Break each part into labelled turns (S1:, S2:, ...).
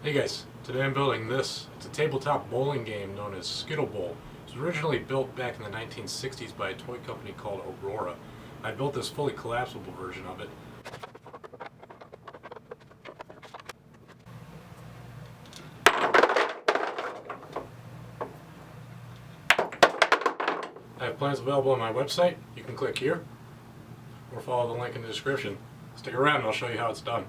S1: Hey guys, today I'm building this. It's a tabletop bowling game known as Skittlebowl. It was originally built back in the 1960s by a toy company called Aurora. I built this fully collapsible version of it. I have plans available on my website. You can click here or follow the link in the description. Stick around and I'll show you how it's done.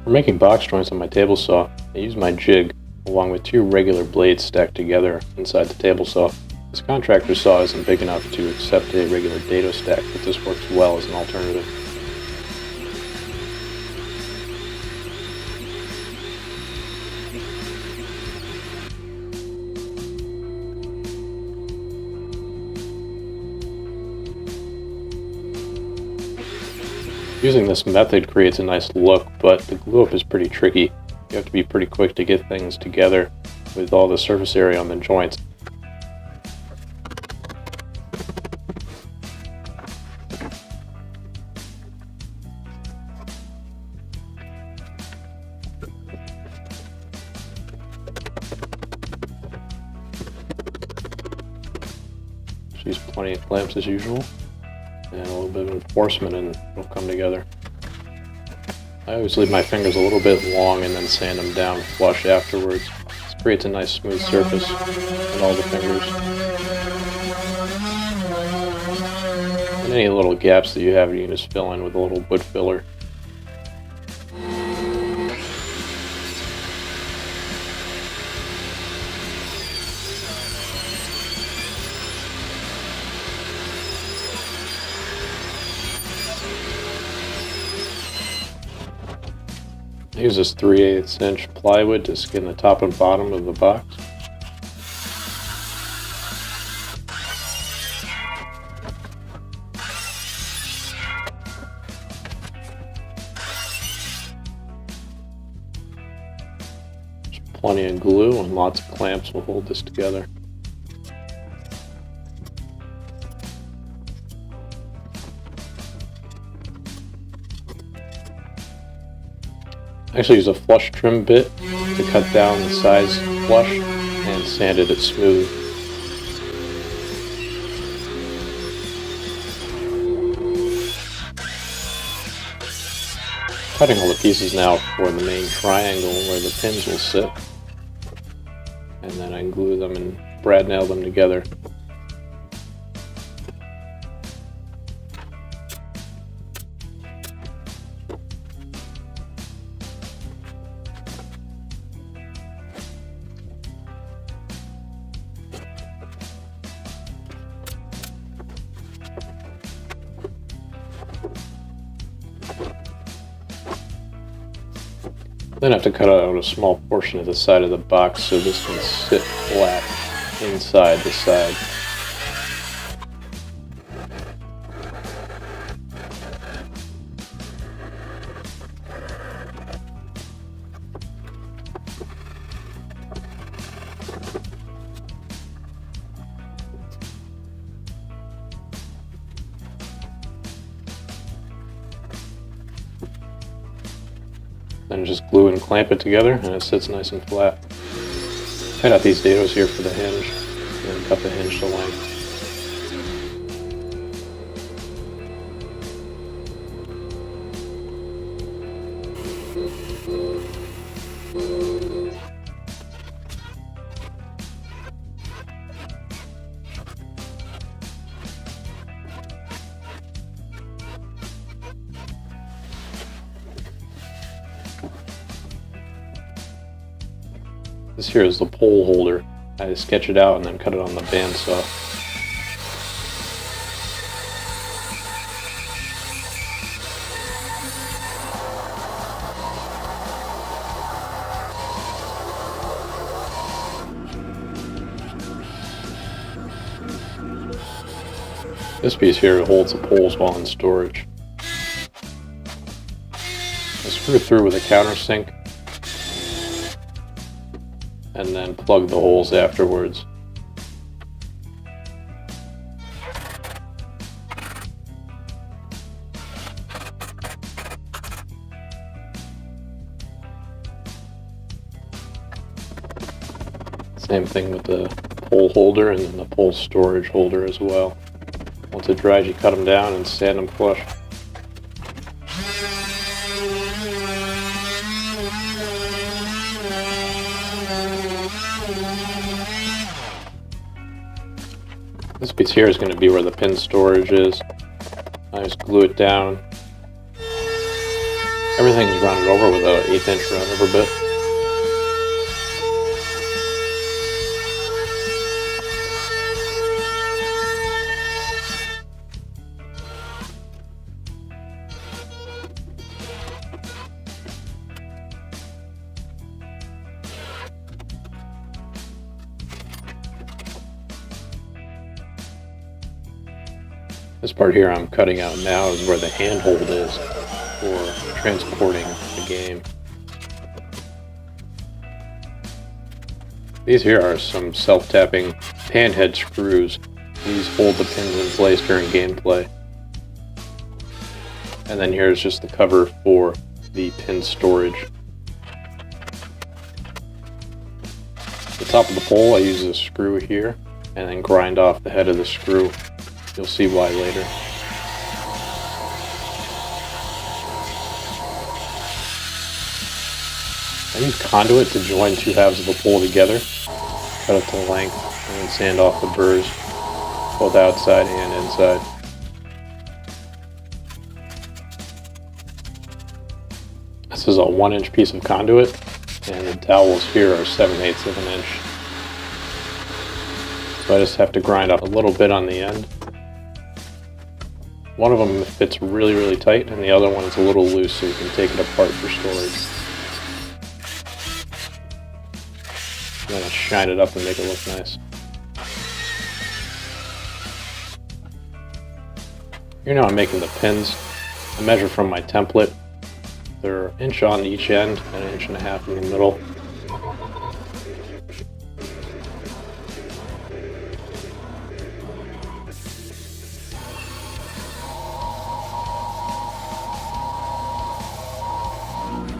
S1: For making box joints on my table saw, I use my jig along with two regular blades stacked together inside the table saw. This contractor saw isn't big enough to accept a regular dado stack, but this works well as an alternative. Using this method creates a nice look, but the glue up is pretty tricky. You have to be pretty quick to get things together with all the surface area on the joints. Just use plenty of clamps as usual. And a little bit of enforcement and it'll come together. I always leave my fingers a little bit long and then sand them down flush afterwards. This creates a nice smooth surface on all the fingers. And any little gaps that you have, you can just fill in with a little wood filler. I use this 3/8 inch plywood to skin the top and bottom of the box. There's plenty of glue and lots of clamps will hold this together. I actually use a flush trim bit to cut down the size flush and sanded it smooth. Cutting all the pieces now for the main triangle where the pins will sit. And then I glue them and brad nail them together. Then I have to cut out a small portion of the side of the box so this can sit flat inside the side. Then just glue and clamp it together and it sits nice and flat. Cut out these dados here for the hinge and cut the hinge to length. This here is the pole holder. I sketch it out and then cut it on the bandsaw. This piece here holds the poles while in storage. I screw through with a countersink. and then plug the holes afterwards. Same thing with the pole holder and then the pole storage holder as well. Once it dries, you cut them down and sand them flush. This piece here is going to be where the pin storage is. I just glue it down. Everything's rounded over with an 1/8 inch round over bit. This part here I'm cutting out now is where the handhold is for transporting the game. These here are some self-tapping pan head screws. These hold the pins in place during gameplay. And then here's just the cover for the pin storage. The top of the pole I use a screw here and then grind off the head of the screw. You'll see why later. I use Conduit to join two halves of the pole together. Cut it to length and then sand off the burrs, both outside and inside. This is a 1-inch piece of Conduit, and the dowels here are 7/8 of an inch. So I just have to grind up a little bit on the end. One of them fits really, really tight, and the other one is a little loose, so you can take it apart for storage. And then I shine it up and make it look nice. Here now I'm making the pins. I measure from my template. They're 1 inch on each end and 1.5 inches in the middle.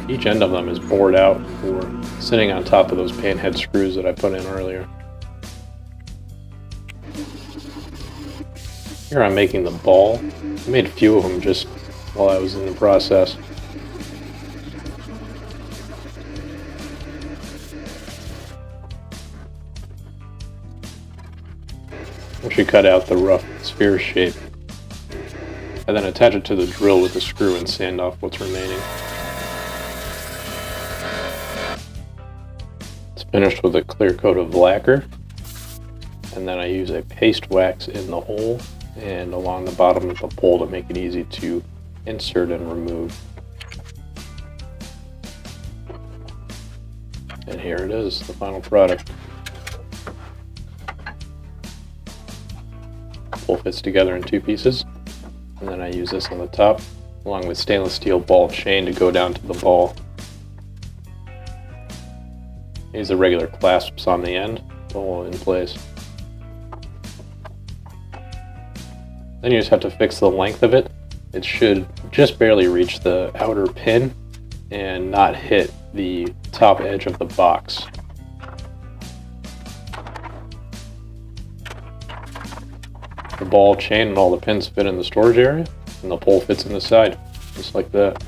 S1: Each end of them is bored out for sitting on top of those pan head screws that I put in earlier. Here I'm making the ball. I made a few of them just while I was in the process. Once you cut out the rough sphere shape, and then attach it to the drill with the screw and sand off what's remaining. Finished with a clear coat of lacquer, and then I use a paste wax in the hole and along the bottom of the pole to make it easy to insert and remove. And here it is, the final product. The pole fits together in 2 pieces, and then I use this on the top along with stainless steel ball chain to go down to the ball. Use the regular clasps on the end to hold it in place. Then you just have to fix the length of it. It should just barely reach the outer pin and not hit the top edge of the box. The ball, chain, and all the pins fit in the storage area, and the pole fits in the side, just like that.